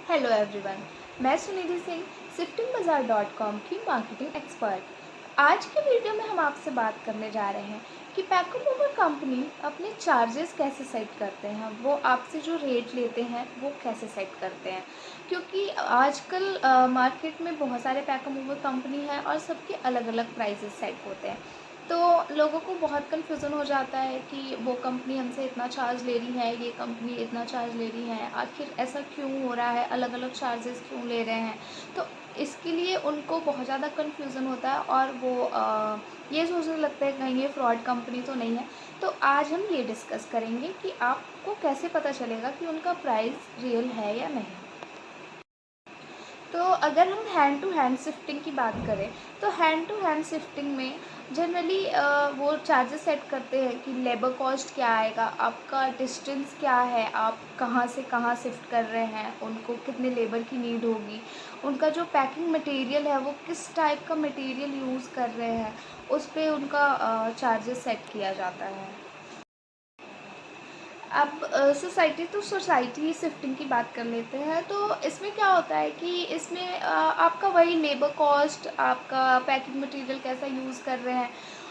Hello everyone, मैं Sunidhi Singh shiftingbazaar.com की marketing expert. आज के वीडियो में हम आपसे बात करने जा रहे हैं कि पैको मूवर कंपनी अपने चार्जेस कैसे सेट करते हैं, वो आपसे जो रेट लेते हैं वो कैसे सेट करते हैं। क्योंकि आजकल मार्केट में बहुत सारे पैको मूवर कंपनी है और सबके अलग अलग प्राइजेस सेट होते हैं। तो लोगों को बहुत कन्फ्यूज़न हो जाता है कि वो कंपनी हमसे इतना चार्ज ले रही है, ये कंपनी इतना चार्ज ले रही है, आखिर ऐसा क्यों हो रहा है, अलग अलग चार्जेस क्यों ले रहे हैं। तो इसके लिए उनको बहुत ज़्यादा कन्फ्यूज़न होता है और वो ये सोचने लगता है कहीं ये फ्रॉड कंपनी तो नहीं है। तो आज हम ये डिस्कस करेंगे कि आपको कैसे पता चलेगा कि उनका प्राइस रियल है या नहीं। तो अगर हम हैंड टू हैंड शिफ्टिंग की बात करें तो हैंड टू हैंड शिफ्टिंग में जनरली वो चार्जेस सेट करते हैं कि लेबर कॉस्ट क्या आएगा, आपका डिस्टेंस क्या है, आप कहाँ से कहाँ शिफ्ट कर रहे हैं, उनको कितने लेबर की नीड होगी, उनका जो पैकिंग मटेरियल है वो किस टाइप का मटेरियल यूज़ कर रहे हैं, उस पर उनका चार्जेस सेट किया जाता है। अब सोसाइटी टू सोसाइटी शिफ्टिंग की बात कर लेते हैं। तो इसमें क्या होता है कि इसमें आपका वही लेबर कॉस्ट, आपका पैकिंग मटेरियल कैसा यूज़ कर रहे हैं,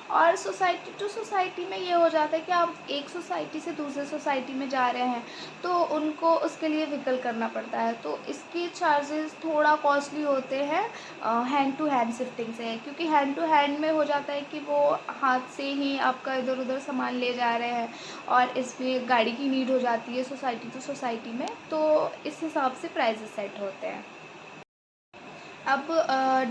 और सोसाइटी टू सोसाइटी में ये हो जाता है कि आप एक सोसाइटी से दूसरे सोसाइटी में जा रहे हैं तो उनको उसके लिए व्हीकल करना पड़ता है। तो इसके चार्जेस थोड़ा कॉस्टली होते हैं हैंड टू हैंड शिफ्टिंग से, क्योंकि हैंड टू हैंड में हो जाता है कि वो हाथ से ही आपका इधर उधर सामान ले जा रहे हैं और इसमें गाड़ी की नीड हो जाती है सोसाइटी टू सोसाइटी में, तो इस हिसाब से प्राइजेस सेट होते हैं। अब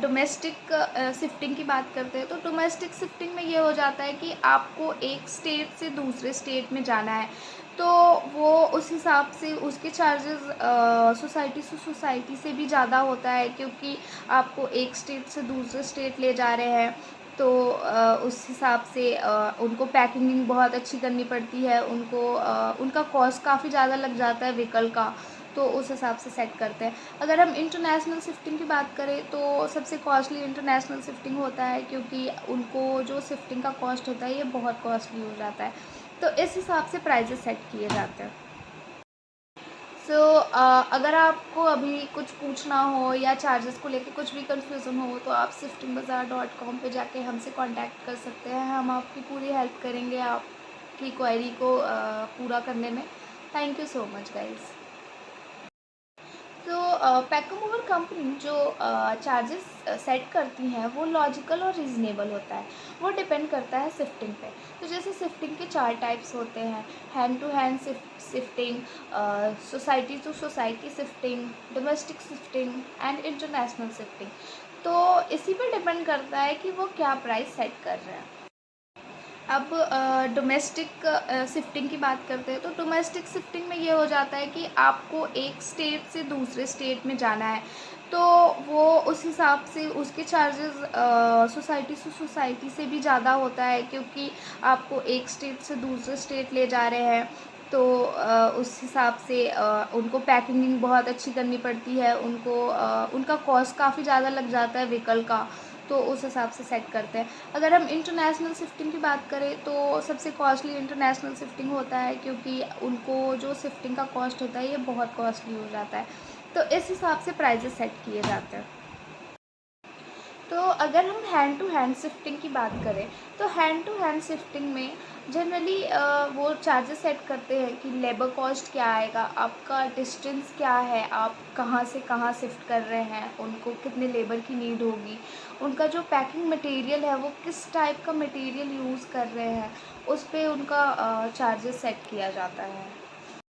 डोमेस्टिक शिफ्टिंग की बात करते हैं तो डोमेस्टिक शिफ्टिंग में ये हो जाता है कि आपको एक स्टेट से दूसरे स्टेट में जाना है, तो वो उस हिसाब से उसके चार्जेस सोसाइटी से सोसाइटी से भी ज़्यादा होता है, क्योंकि आपको एक स्टेट से दूसरे स्टेट ले जा रहे हैं। तो उस हिसाब से उनको पैकिंग बहुत अच्छी करनी पड़ती है, उनको उनका कॉस्ट काफ़ी ज़्यादा लग जाता है व्हीकल का, तो उस हिसाब से सेट करते हैं। अगर हम इंटरनेशनल शिफ्टिंग की बात करें तो सबसे कॉस्टली इंटरनेशनल शिफ्टिंग होता है, क्योंकि उनको जो शिफ्टिंग का कॉस्ट होता है ये बहुत कॉस्टली हो जाता है, तो इस हिसाब से प्राइजेस सेट किए जाते हैं। सो अगर आपको अभी कुछ पूछना हो या चार्जेस को लेके कुछ भी कन्फ्यूज़न हो तो आप shiftingbazaar.com पे जाके हमसे कांटेक्ट कर सकते हैं। हम आपकी पूरी हेल्प करेंगे आपकी क्वेरी को पूरा करने में। Thank you so much guys. तो पैको मूवर कंपनी जो चार्जेस सेट करती हैं वो लॉजिकल और रीज़नेबल होता है, वो डिपेंड करता है शिफ्टिंग पे। तो जैसे शिफ्टिंग के 4 टाइप्स होते हैं: hand to hand shifting, society to society shifting, domestic shifting and international shifting. तो इसी पे डिपेंड करता है कि वो क्या प्राइस सेट कर रहे हैं। अब डोमेस्टिक शिफ्टिंग की बात करते हैं तो डोमेस्टिक शिफ्टिंग में ये हो जाता है कि आपको एक स्टेट से दूसरे स्टेट में जाना है, तो वो उस हिसाब से उसके चार्जेस सोसाइटी से सोसाइटी से भी ज़्यादा होता है, क्योंकि आपको एक स्टेट से दूसरे स्टेट ले जा रहे हैं। तो उस हिसाब से उनको पैकिंग बहुत अच्छी करनी पड़ती है, उनको उनका कॉस्ट काफ़ी ज़्यादा लग जाता है व्हीकल का, तो उस हिसाब से सेट करते हैं। अगर हम इंटरनेशनल शिफ्टिंग की बात करें तो सबसे कॉस्टली इंटरनेशनल शिफ्टिंग होता है, क्योंकि उनको जो शिफ्टिंग का कॉस्ट होता है ये बहुत कॉस्टली हो जाता है, तो इस हिसाब से प्राइजेस सेट किए जाते हैं। तो अगर हम हैंड टू हैंड शिफ्टिंग की बात करें तो हैंड टू हैंड शिफ्टिंग में जनरली वो चार्जेस सेट करते हैं कि लेबर कॉस्ट क्या आएगा, आपका डिस्टेंस क्या है, आप कहाँ से कहाँ शिफ्ट कर रहे हैं, उनको कितने लेबर की नीड होगी, उनका जो पैकिंग मटेरियल है वो किस टाइप का मटेरियल यूज़ कर रहे हैं, उस पर उनका चार्जेस सेट किया जाता है।